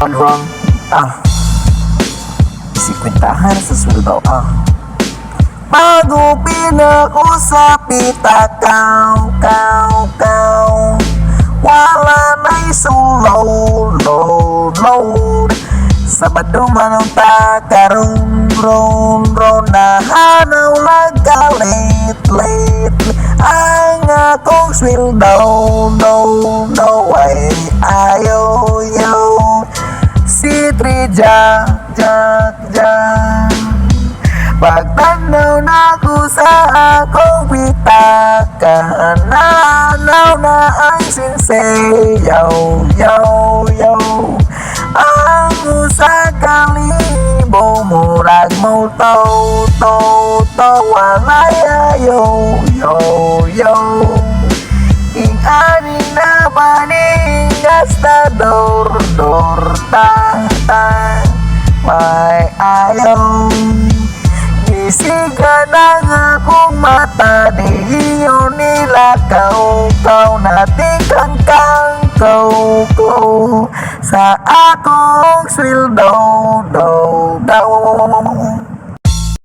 wrong. Si kwentahan sa sweldo. Magupin ako sa pita, kaw. Wala na'y load. Sabado manong takarong ron nahanaw nagalit ang akong sweldo ay ayaw si Trijak pagtanaw na ko sa akong pitaka, nanaw na ang sinsay, yo. Ang usa ka libo, murag mo to, walay ayo, yo. Ing-ani na baning gastador, ta, may ayaw. Isiga na nga kung mata, diyo nila kau nating kangkang ko sa akong sweldo daw.